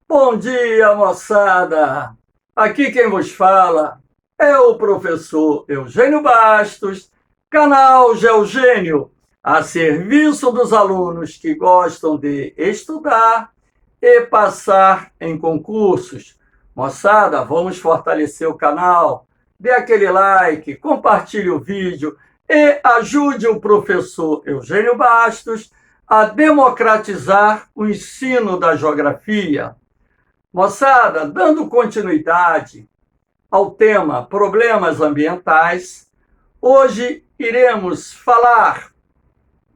Bom dia, moçada! Aqui quem vos fala é o professor Eugênio Bastos, canal Geogênio, a serviço dos alunos que gostam de estudar e passar em concursos. Moçada, vamos fortalecer o canal, dê aquele like, compartilhe o vídeo e ajude o professor Eugênio Bastos a democratizar o ensino da geografia. Moçada, dando continuidade ao tema problemas ambientais, hoje iremos falar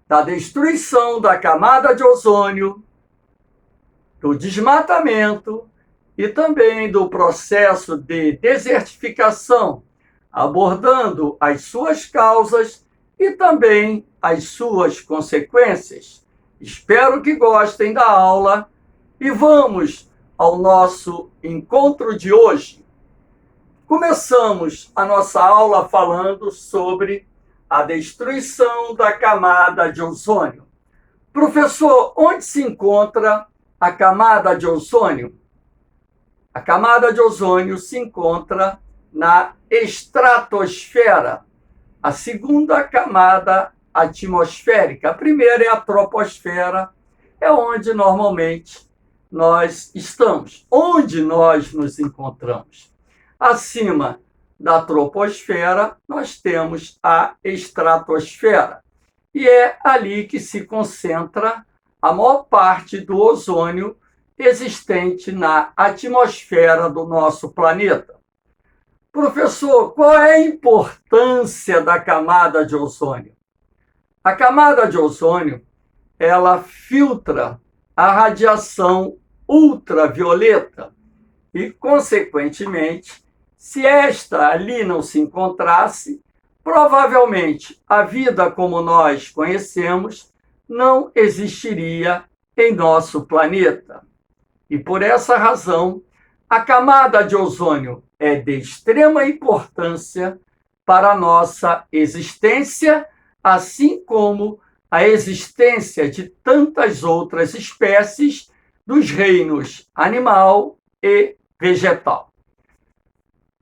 da destruição da camada de ozônio, do desmatamento e também do processo de desertificação, abordando as suas causas e também as suas consequências. Espero que gostem da aula e vamos ao nosso encontro de hoje. Começamos a nossa aula falando sobre a destruição da camada de ozônio. Professor, onde se encontra a camada de ozônio? A camada de ozônio se encontra na estratosfera, a segunda camada atmosférica. A primeira é a troposfera, é onde normalmente nós estamos, onde nós nos encontramos. Acima da troposfera, nós temos a estratosfera, e é ali que se concentra a maior parte do ozônio existente na atmosfera do nosso planeta. Professor, qual é a importância da camada de ozônio? A camada de ozônio, ela filtra a radiação ultravioleta e, consequentemente, se esta ali não se encontrasse, provavelmente a vida como nós conhecemos não existiria em nosso planeta. E por essa razão, a camada de ozônio é de extrema importância para a nossa existência, assim como a existência de tantas outras espécies dos reinos animal e vegetal.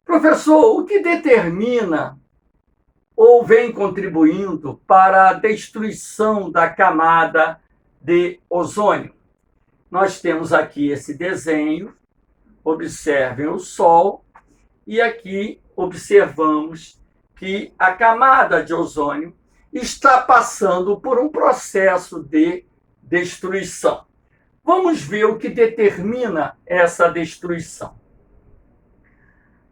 Professor, o que determina ou vem contribuindo para a destruição da camada de ozônio? Nós temos aqui esse desenho, observem o Sol, e aqui observamos que a camada de ozônio está passando por um processo de destruição. Vamos ver o que determina essa destruição.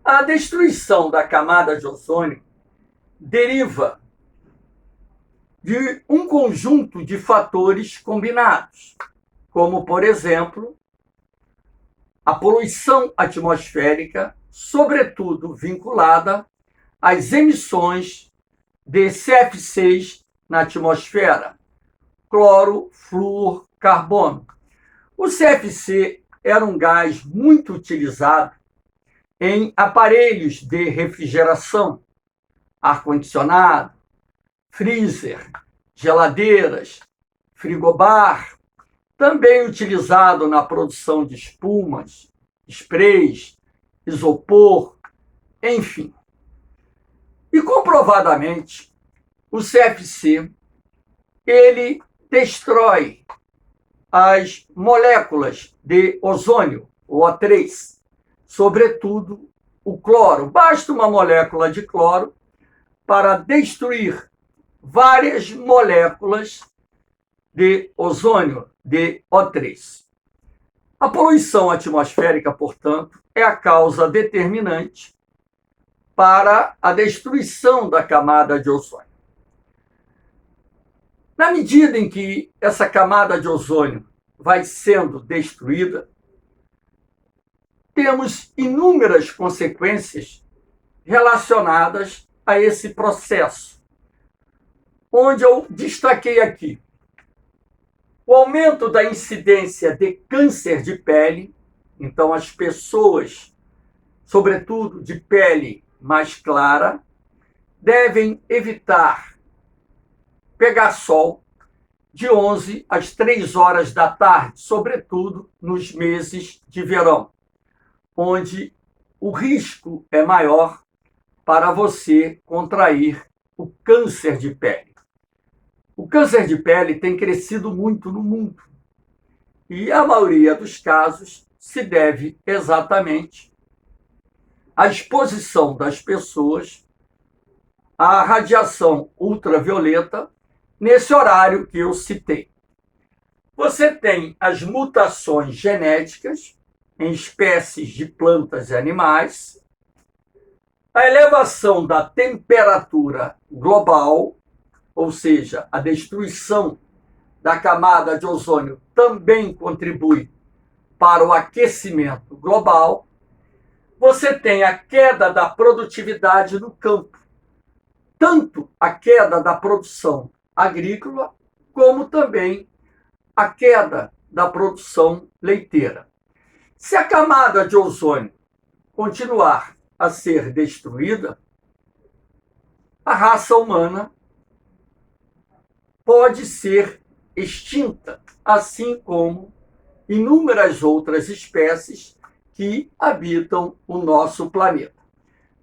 A destruição da camada de ozônio deriva de um conjunto de fatores combinados, como, por exemplo, a poluição atmosférica, sobretudo vinculada às emissões de CF6 na atmosfera, cloro, flúor, carbono. O CFC era um gás muito utilizado em aparelhos de refrigeração, ar-condicionado, freezer, geladeiras, frigobar, também utilizado na produção de espumas, sprays, isopor, enfim. E comprovadamente, o CFC, ele destrói as moléculas de ozônio, o O3, sobretudo o cloro. Basta uma molécula de cloro para destruir várias moléculas de ozônio, de O3. A poluição atmosférica, portanto, é a causa determinante para a destruição da camada de ozônio. Na medida em que essa camada de ozônio vai sendo destruída, temos inúmeras consequências relacionadas a esse processo, onde eu destaquei aqui o aumento da incidência de câncer de pele. Então, as pessoas, sobretudo de pele mais clara, devem evitar pegar sol, de 11 às 3 horas da tarde, sobretudo nos meses de verão, onde o risco é maior para você contrair o câncer de pele. O câncer de pele tem crescido muito no mundo e a maioria dos casos se deve exatamente à exposição das pessoas à radiação ultravioleta nesse horário que eu citei. Você tem as mutações genéticas em espécies de plantas e animais, a elevação da temperatura global, ou seja, a destruição da camada de ozônio também contribui para o aquecimento global. Você tem a queda da produtividade no campo, tanto a queda da produção agrícola, como também a queda da produção leiteira. Se a camada de ozônio continuar a ser destruída, a raça humana pode ser extinta, assim como inúmeras outras espécies que habitam o nosso planeta.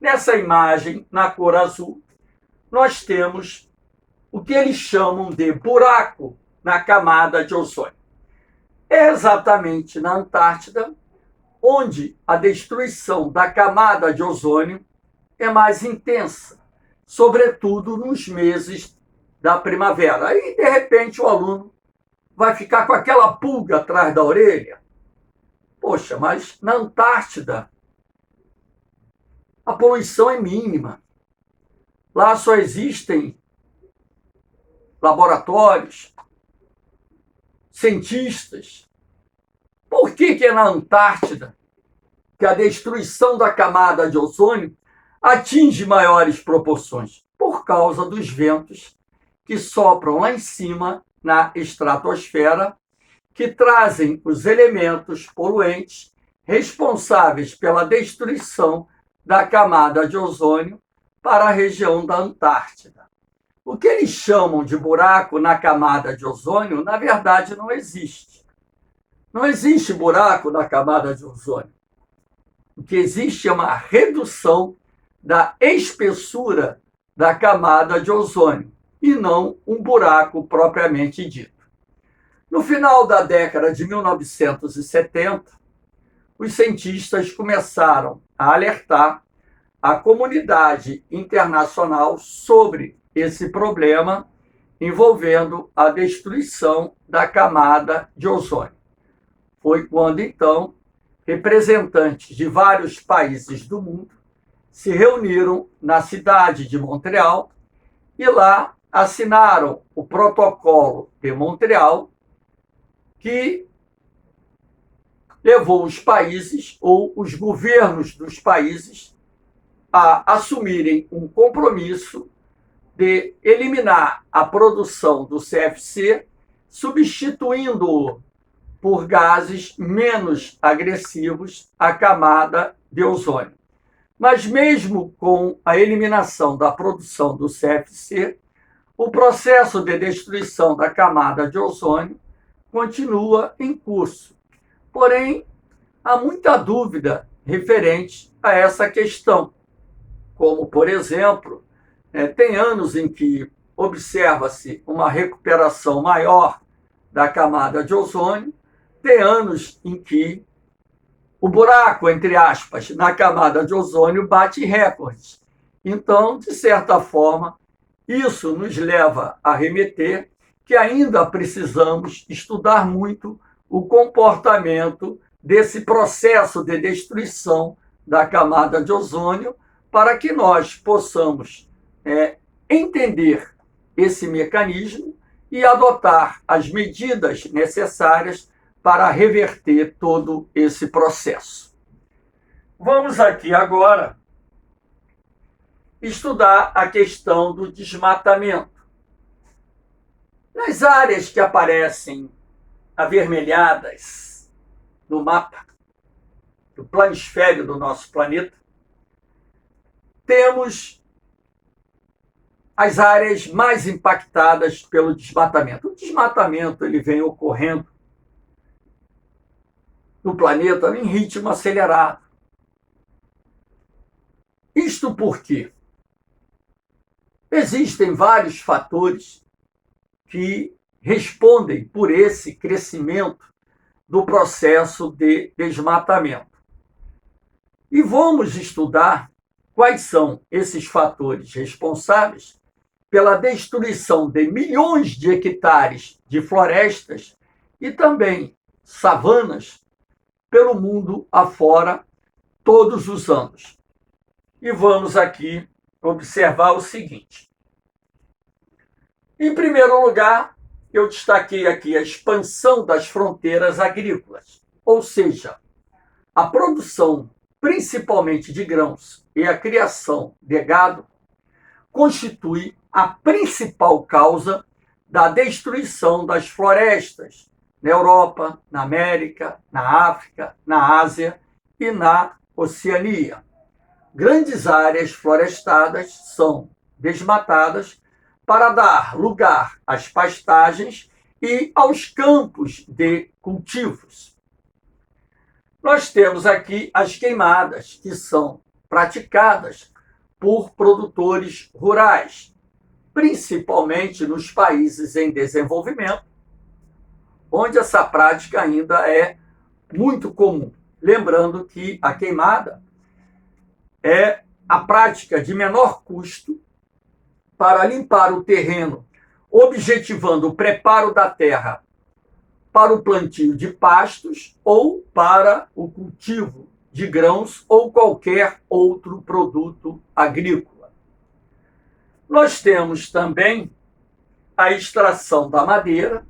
Nessa imagem, na cor azul, nós temos o que eles chamam de buraco na camada de ozônio. É exatamente na Antártida onde a destruição da camada de ozônio é mais intensa, sobretudo nos meses da primavera. Aí, de repente, o aluno vai ficar com aquela pulga atrás da orelha. Poxa, mas na Antártida a poluição é mínima. Lá só existem laboratórios, cientistas. Por que é na Antártida que a destruição da camada de ozônio atinge maiores proporções? Por causa dos ventos que sopram lá em cima, na estratosfera, que trazem os elementos poluentes responsáveis pela destruição da camada de ozônio para a região da Antártida. O que eles chamam de buraco na camada de ozônio, na verdade, não existe. Não existe buraco na camada de ozônio. O que existe é uma redução da espessura da camada de ozônio, e não um buraco propriamente dito. No final da década de 1970, os cientistas começaram a alertar a comunidade internacional sobre esse problema envolvendo a destruição da camada de ozônio. Foi quando, então, representantes de vários países do mundo se reuniram na cidade de Montreal e lá assinaram o Protocolo de Montreal, que levou os países ou os governos dos países a assumirem um compromisso de eliminar a produção do CFC, substituindo-o por gases menos agressivos à camada de ozônio. Mas mesmo com a eliminação da produção do CFC, o processo de destruição da camada de ozônio continua em curso. Porém, há muita dúvida referente a essa questão. Como, por exemplo, tem anos em que observa-se uma recuperação maior da camada de ozônio, tem anos em que o buraco, entre aspas, na camada de ozônio bate recordes. Então, de certa forma, isso nos leva a remeter que ainda precisamos estudar muito o comportamento desse processo de destruição da camada de ozônio para que nós possamos entender esse mecanismo e adotar as medidas necessárias para reverter todo esse processo. Vamos aqui agora estudar a questão do desmatamento. Nas áreas que aparecem avermelhadas no mapa do planisfério do nosso planeta, temos as áreas mais impactadas pelo desmatamento. O desmatamento ele vem ocorrendo no planeta em ritmo acelerado. Isto porque existem vários fatores que respondem por esse crescimento do processo de desmatamento. E vamos estudar quais são esses fatores responsáveis pela destruição de milhões de hectares de florestas e também savanas pelo mundo afora todos os anos. E vamos aqui observar o seguinte. Em primeiro lugar, eu destaquei aqui a expansão das fronteiras agrícolas, ou seja, a produção principalmente de grãos e a criação de gado constitui a principal causa da destruição das florestas na Europa, na América, na África, na Ásia e na Oceania. Grandes áreas florestadas são desmatadas para dar lugar às pastagens e aos campos de cultivos. Nós temos aqui as queimadas, que são praticadas por produtores rurais, principalmente nos países em desenvolvimento, onde essa prática ainda é muito comum. Lembrando que a queimada é a prática de menor custo para limpar o terreno, objetivando o preparo da terra para o plantio de pastos ou para o cultivo de grãos ou qualquer outro produto agrícola. Nós temos também a extração da madeira.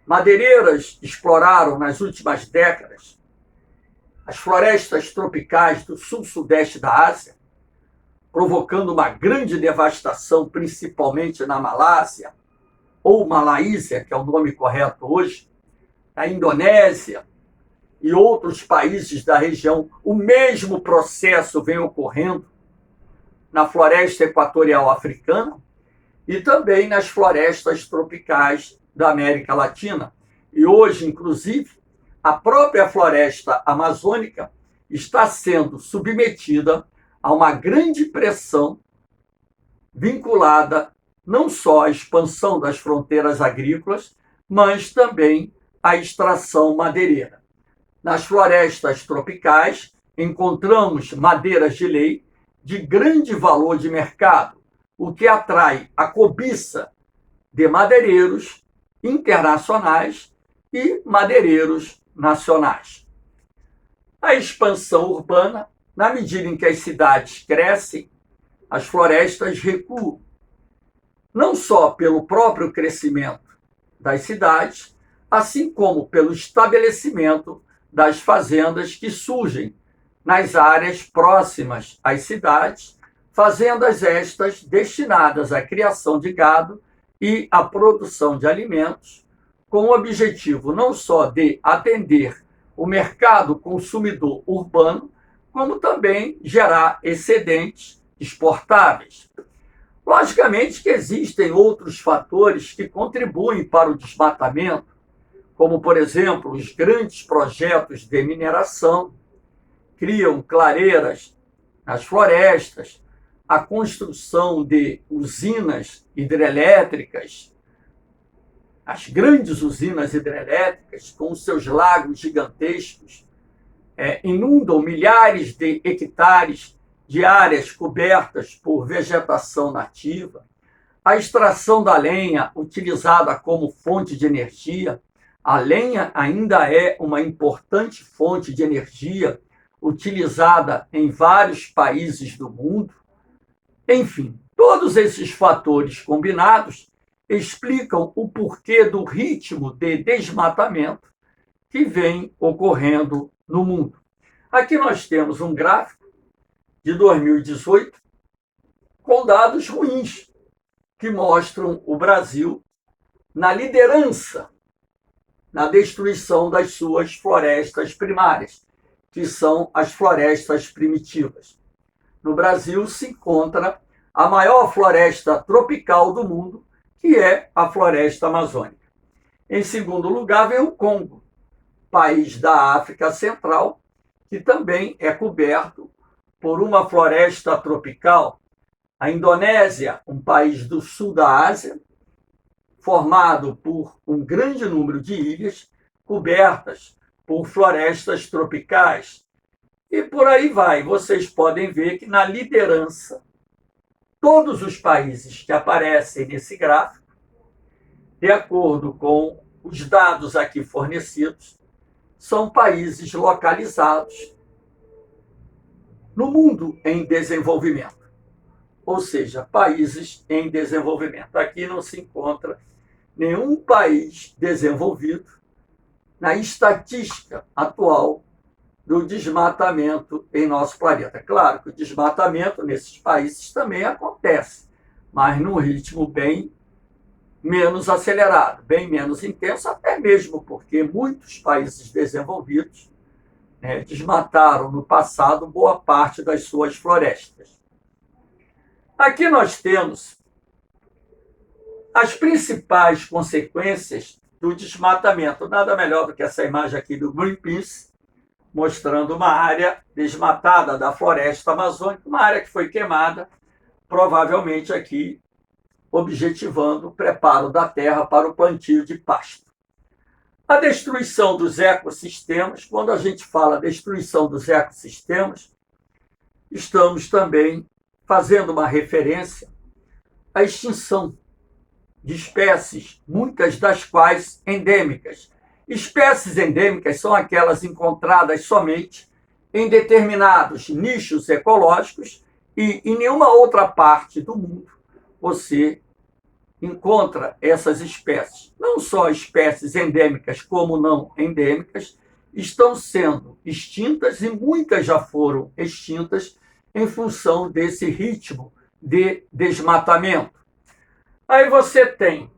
Madeireiras exploraram nas últimas décadas as florestas tropicais do sul-sudeste da Ásia, provocando uma grande devastação, principalmente na Malásia, ou Malaísia, que é o nome correto hoje, na Indonésia e outros países da região. O mesmo processo vem ocorrendo na floresta equatorial africana e também nas florestas tropicais da América Latina. E hoje, inclusive, a própria floresta amazônica está sendo submetida a uma grande pressão vinculada não só à expansão das fronteiras agrícolas, mas também à extração madeireira. Nas florestas tropicais, encontramos madeiras de lei de grande valor de mercado, o que atrai a cobiça de madeireiros internacionais e madeireiros nacionais. A expansão urbana, na medida em que as cidades crescem, as florestas recuam, não só pelo próprio crescimento das cidades, assim como pelo estabelecimento das fazendas que surgem nas áreas próximas às cidades, fazendas estas destinadas à criação de gado e à produção de alimentos, com o objetivo não só de atender o mercado consumidor urbano, como também gerar excedentes exportáveis. Logicamente que existem outros fatores que contribuem para o desmatamento, como, por exemplo, os grandes projetos de mineração, criam clareiras nas florestas, a construção de usinas hidrelétricas, as grandes usinas hidrelétricas, com seus lagos gigantescos, inundam milhares de hectares de áreas cobertas por vegetação nativa, a extração da lenha utilizada como fonte de energia. A lenha ainda é uma importante fonte de energia utilizada em vários países do mundo. Enfim, todos esses fatores combinados explicam o porquê do ritmo de desmatamento que vem ocorrendo no mundo. Aqui nós temos um gráfico de 2018 com dados ruins, que mostram o Brasil na liderança na destruição das suas florestas primárias, que são as florestas primitivas. No Brasil se encontra a maior floresta tropical do mundo, que é a floresta amazônica. Em segundo lugar, vem o Congo, país da África Central, que também é coberto por uma floresta tropical. A Indonésia, um país do sul da Ásia, formado por um grande número de ilhas cobertas por florestas tropicais. E por aí vai. Vocês podem ver que na liderança, todos os países que aparecem nesse gráfico, de acordo com os dados aqui fornecidos, são países localizados no mundo em desenvolvimento, ou seja, países em desenvolvimento. Aqui não se encontra nenhum país desenvolvido na estatística atual do desmatamento em nosso planeta. Claro que o desmatamento nesses países também acontece, mas num ritmo bem menos acelerado, bem menos intenso, até mesmo porque muitos países desenvolvidos desmataram no passado boa parte das suas florestas. Aqui nós temos as principais consequências do desmatamento. Nada melhor do que essa imagem aqui do Greenpeace, mostrando uma área desmatada da floresta amazônica, uma área que foi queimada, provavelmente aqui objetivando o preparo da terra para o plantio de pasto. A destruição dos ecossistemas, quando a gente fala destruição dos ecossistemas, estamos também fazendo uma referência à extinção de espécies, muitas das quais endêmicas. Espécies endêmicas são aquelas encontradas somente em determinados nichos ecológicos e em nenhuma outra parte do mundo você encontra essas espécies. Não só espécies endêmicas como não endêmicas estão sendo extintas e muitas já foram extintas em função desse ritmo de desmatamento. Aí você tem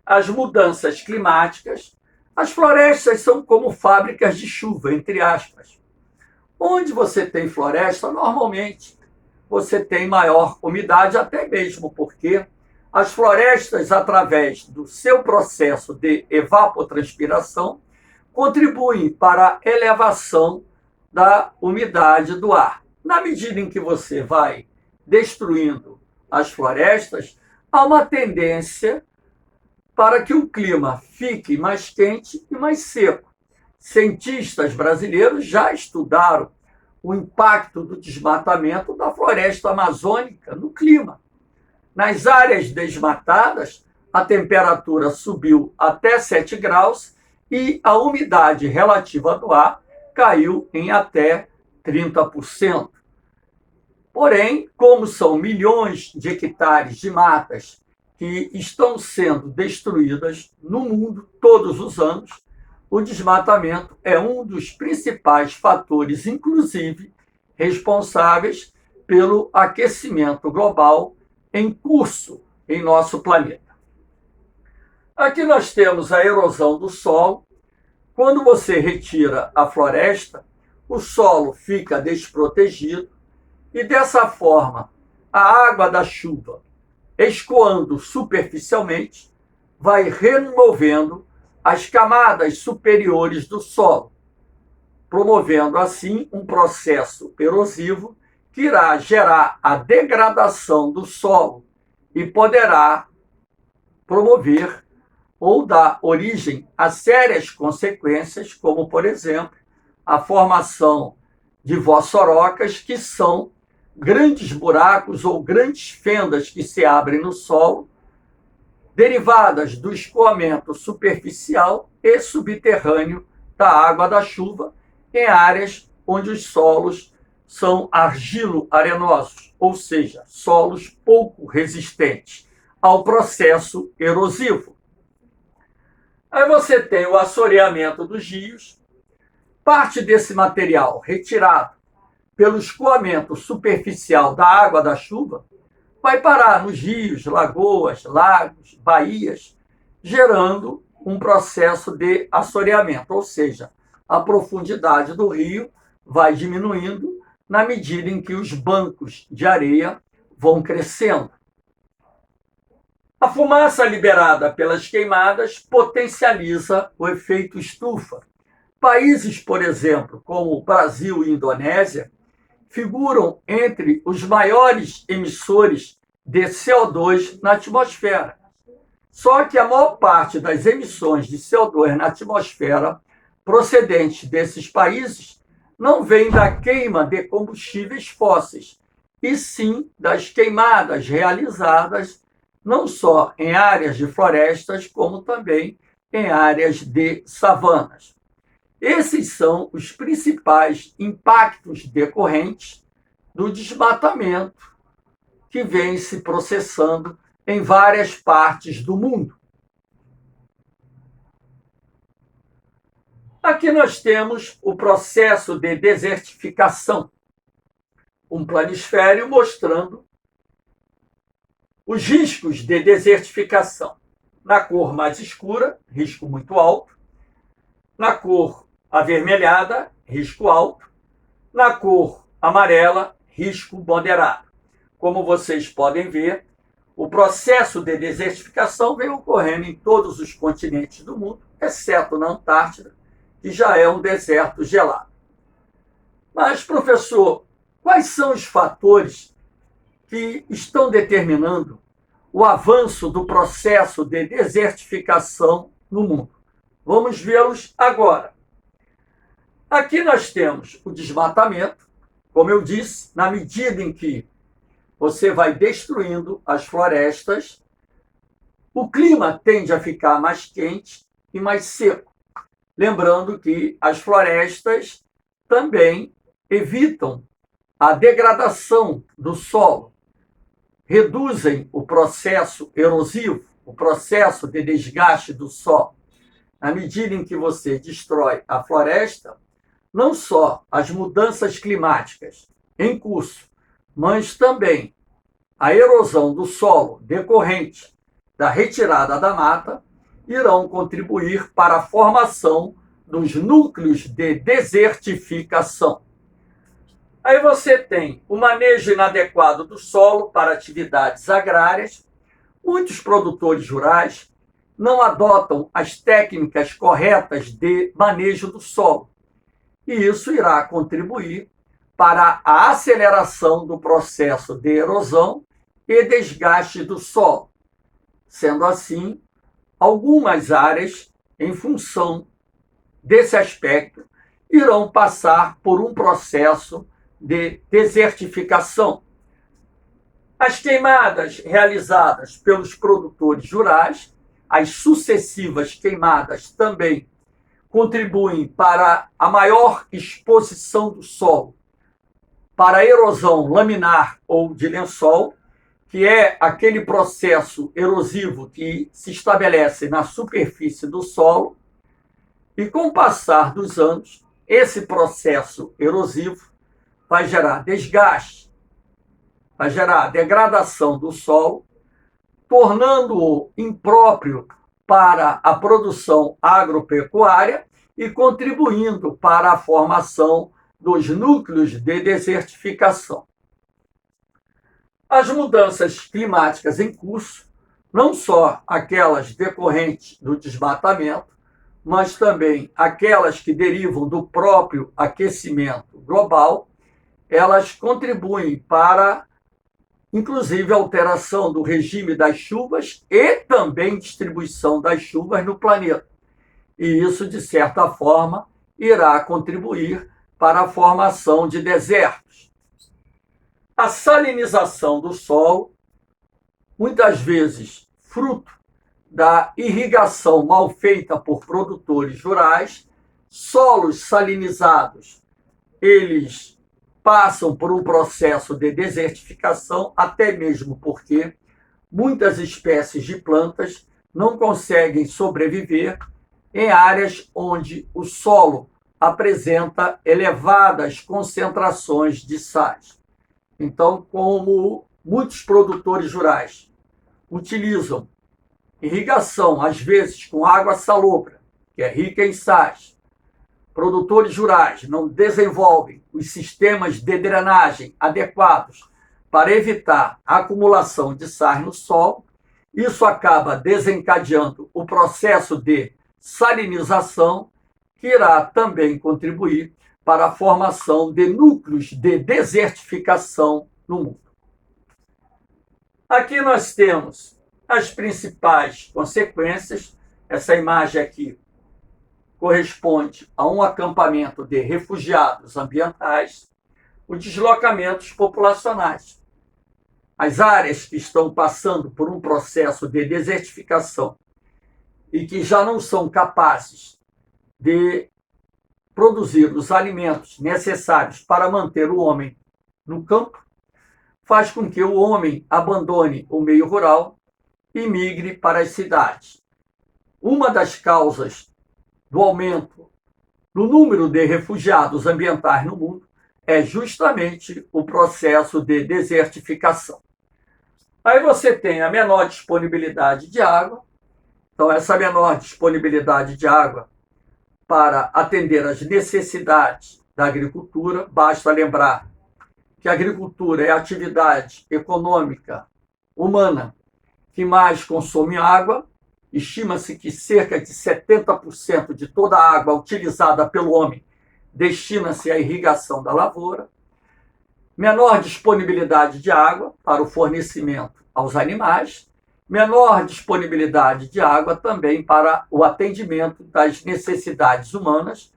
as mudanças climáticas. As florestas são como fábricas de chuva, entre aspas. Onde você tem floresta, normalmente você tem maior umidade, até mesmo porque as florestas, através do seu processo de evapotranspiração, contribuem para a elevação da umidade do ar. Na medida em que você vai destruindo as florestas, há uma tendência para que o clima fique mais quente e mais seco. Cientistas brasileiros já estudaram o impacto do desmatamento da floresta amazônica no clima. Nas áreas desmatadas, a temperatura subiu até 7 graus e a umidade relativa do ar caiu em até 30%. Porém, como são milhões de hectares de matas que estão sendo destruídas no mundo todos os anos, o desmatamento é um dos principais fatores, inclusive, responsáveis pelo aquecimento global em curso em nosso planeta. Aqui nós temos a erosão do solo. Quando você retira a floresta, o solo fica desprotegido e, dessa forma, a água da chuva, escoando superficialmente, vai removendo as camadas superiores do solo, promovendo assim um processo erosivo que irá gerar a degradação do solo e poderá promover ou dar origem a sérias consequências, como, por exemplo, a formação de vossorocas, que são grandes buracos ou grandes fendas que se abrem no solo, derivadas do escoamento superficial e subterrâneo da água da chuva em áreas onde os solos são argilo-arenosos, ou seja, solos pouco resistentes ao processo erosivo. Aí você tem o assoreamento dos rios. Parte desse material retirado pelo escoamento superficial da água da chuva vai parar nos rios, lagoas, lagos, baías, gerando um processo de assoreamento, ou seja, a profundidade do rio vai diminuindo na medida em que os bancos de areia vão crescendo. A fumaça liberada pelas queimadas potencializa o efeito estufa. Países, por exemplo, como Brasil e Indonésia, figuram entre os maiores emissores de CO2 na atmosfera. Só que a maior parte das emissões de CO2 na atmosfera procedentes desses países não vem da queima de combustíveis fósseis, e sim das queimadas realizadas não só em áreas de florestas, como também em áreas de savanas. Esses são os principais impactos decorrentes do desmatamento que vem se processando em várias partes do mundo. Aqui nós temos o processo de desertificação, um planisfério mostrando os riscos de desertificação. Na cor mais escura, risco muito alto. Na cor avermelhada, risco alto. Na cor amarela, risco moderado. Como vocês podem ver, o processo de desertificação vem ocorrendo em todos os continentes do mundo, exceto na Antártida, que já é um deserto gelado. Mas, professor, quais são os fatores que estão determinando o avanço do processo de desertificação no mundo? Vamos vê-los agora. Aqui nós temos o desmatamento, como eu disse, na medida em que você vai destruindo as florestas, o clima tende a ficar mais quente e mais seco. Lembrando que as florestas também evitam a degradação do solo, reduzem o processo erosivo, o processo de desgaste do solo. Na medida em que você destrói a floresta, não só as mudanças climáticas em curso, mas também a erosão do solo decorrente da retirada da mata irão contribuir para a formação dos núcleos de desertificação. Aí você tem o manejo inadequado do solo para atividades agrárias. Muitos produtores rurais não adotam as técnicas corretas de manejo do solo. E isso irá contribuir para a aceleração do processo de erosão e desgaste do solo. Sendo assim, algumas áreas, em função desse aspecto, irão passar por um processo de desertificação. As queimadas realizadas pelos produtores rurais, as sucessivas queimadas também contribuem para a maior exposição do solo, para a erosão laminar ou de lençol, que é aquele processo erosivo que se estabelece na superfície do solo, e com o passar dos anos, esse processo erosivo vai gerar desgaste, vai gerar degradação do solo, tornando-o impróprio para a produção agropecuária e contribuindo para a formação dos núcleos de desertificação. As mudanças climáticas em curso, não só aquelas decorrentes do desmatamento, mas também aquelas que derivam do próprio aquecimento global, elas contribuem para, inclusive, a alteração do regime das chuvas e também distribuição das chuvas no planeta. E isso, de certa forma, irá contribuir para a formação de desertos. A salinização do solo, muitas vezes fruto da irrigação mal feita por produtores rurais, solos salinizados, eles passam por um processo de desertificação, até mesmo porque muitas espécies de plantas não conseguem sobreviver em áreas onde o solo apresenta elevadas concentrações de sais. Então, como muitos produtores rurais utilizam irrigação, às vezes com água salobra, que é rica em sais, produtores rurais não desenvolvem os sistemas de drenagem adequados para evitar a acumulação de sais no solo. Isso acaba desencadeando o processo de salinização, que irá também contribuir para a formação de núcleos de desertificação no mundo. Aqui nós temos as principais consequências. Essa imagem aqui corresponde a um acampamento de refugiados ambientais, os deslocamentos populacionais. As áreas que estão passando por um processo de desertificação e que já não são capazes de produzir os alimentos necessários para manter o homem no campo, faz com que o homem abandone o meio rural e migre para as cidades. Uma das causas do aumento do número de refugiados ambientais no mundo é justamente o processo de desertificação. Aí você tem a menor disponibilidade de água. Então, essa menor disponibilidade de água para atender às necessidades da agricultura, basta lembrar que a agricultura é a atividade econômica humana que mais consome água. Estima-se que cerca de 70% de toda a água utilizada pelo homem destina-se à irrigação da lavoura. Menor disponibilidade de água para o fornecimento aos animais, menor disponibilidade de água também para o atendimento das necessidades humanas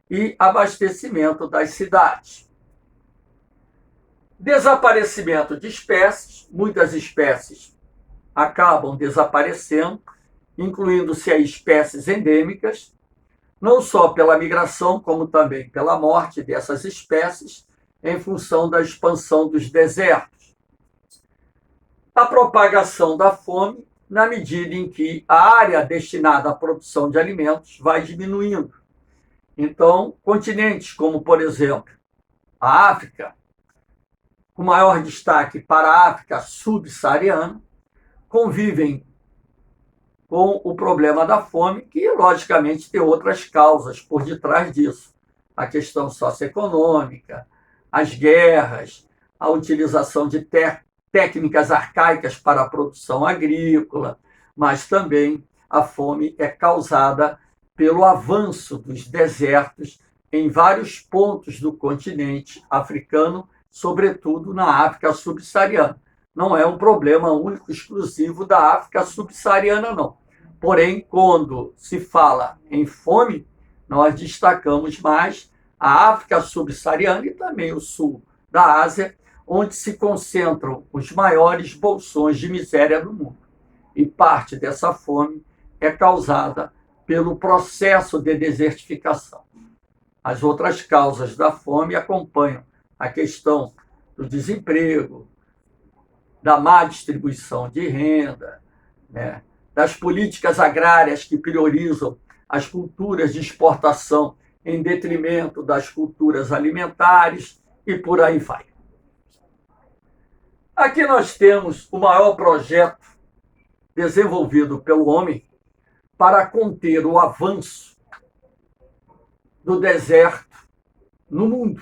e abastecimento das cidades. Desaparecimento de espécies, muitas espécies acabam desaparecendo, incluindo-se as espécies endêmicas, não só pela migração, como também pela morte dessas espécies, em função da expansão dos desertos. A propagação da fome, na medida em que a área destinada à produção de alimentos vai diminuindo. Então, continentes como, por exemplo, a África, com maior destaque para a África subsaariana, convivem com o problema da fome, que, logicamente, tem outras causas por detrás disso. A questão socioeconômica, as guerras, a utilização de técnicas arcaicas para a produção agrícola, mas também a fome é causada pelo avanço dos desertos em vários pontos do continente africano, sobretudo na África subsaariana. Não é um problema único, exclusivo da África subsaariana, não. Porém, quando se fala em fome, nós destacamos mais a África subsaariana e também o sul da Ásia, onde se concentram os maiores bolsões de miséria do mundo. E parte dessa fome é causada pelo processo de desertificação. As outras causas da fome acompanham a questão do desemprego, da má distribuição de renda, né, das políticas agrárias que priorizam as culturas de exportação em detrimento das culturas alimentares e por aí vai. Aqui nós temos o maior projeto desenvolvido pelo homem para conter o avanço do deserto no mundo,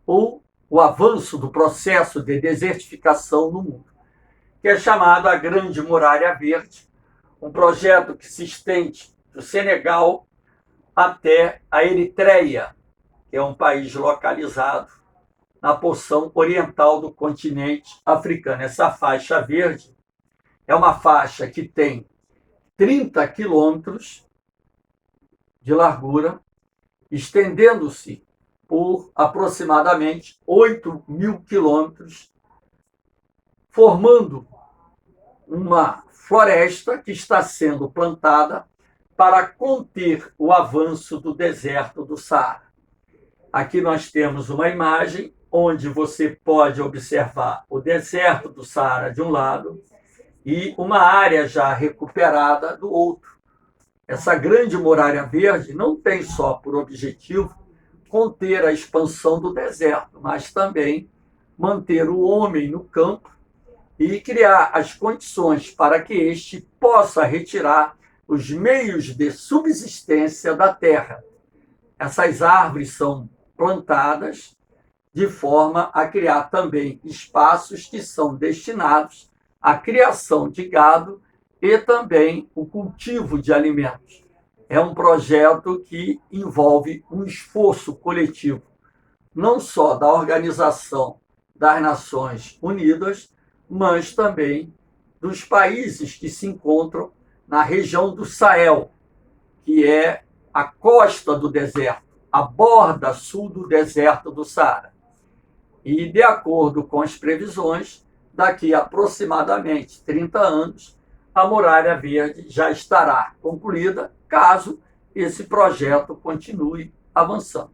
ou o avanço do processo de desertificação no mundo, que é chamado a Grande Muralha Verde, um projeto que se estende do Senegal até a Eritreia, que é um país localizado na porção oriental do continente africano. Essa faixa verde é uma faixa que tem 30 quilômetros de largura, estendendo-se por aproximadamente 8.000 quilômetros, formando uma floresta que está sendo plantada para conter o avanço do deserto do Saara. Aqui nós temos uma imagem onde você pode observar o deserto do Saara de um lado e uma área já recuperada do outro. Essa Grande Muralha Verde não tem só por objetivo conter a expansão do deserto, mas também manter o homem no campo e criar as condições para que este possa retirar os meios de subsistência da terra. Essas árvores são plantadas de forma a criar também espaços que são destinados à criação de gado e também o cultivo de alimentos. É um projeto que envolve um esforço coletivo, não só da Organização das Nações Unidas, mas também dos países que se encontram na região do Sahel, que é a costa do deserto, a borda sul do deserto do Saara. E, de acordo com as previsões, daqui a aproximadamente 30 anos, a Muralha Verde já estará concluída, caso esse projeto continue avançando.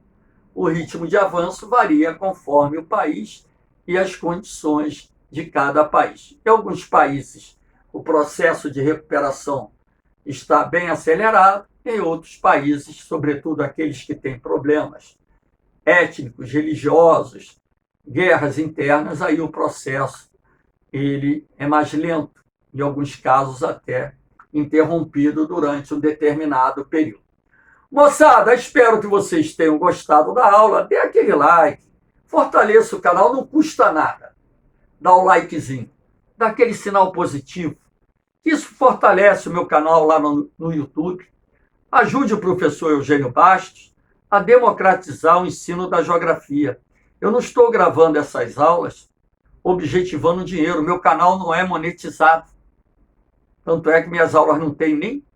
O ritmo de avanço varia conforme o país e as condições de cada país. Em alguns países, o processo de recuperação está bem acelerado, em outros países, sobretudo aqueles que têm problemas étnicos, religiosos, guerras internas, aí o processo ele é mais lento, em alguns casos até interrompido durante um determinado período. Moçada, espero que vocês tenham gostado da aula. Dê aquele like, fortaleça o canal, não custa nada. Dá o likezinho, dá aquele sinal positivo. Isso fortalece o meu canal lá no YouTube. Ajude o professor Eugênio Bastos a democratizar o ensino da geografia. Eu não estou gravando essas aulas objetivando dinheiro. Meu canal não é monetizado. Tanto é que minhas aulas não tem nem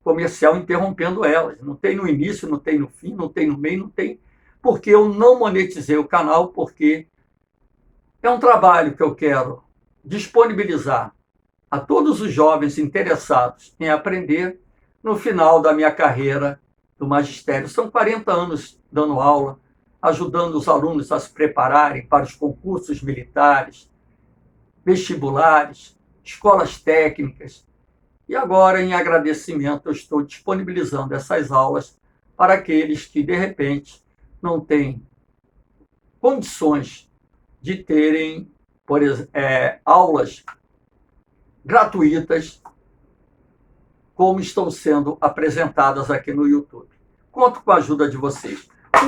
comercial interrompendo elas. Não tem no início, não tem no fim, não tem no meio, não tem. Porque eu não monetizei o canal, porque é um trabalho que eu quero disponibilizar a todos os jovens interessados em aprender no final da minha carreira do magistério. São 40 anos dando aula, ajudando os alunos a se prepararem para os concursos militares, vestibulares, escolas técnicas. E agora, em agradecimento, eu estou disponibilizando essas aulas para aqueles que, de repente, não têm condições de terem, por exemplo, aulas gratuitas, como estão sendo apresentadas aqui no YouTube. Conto com a ajuda de vocês.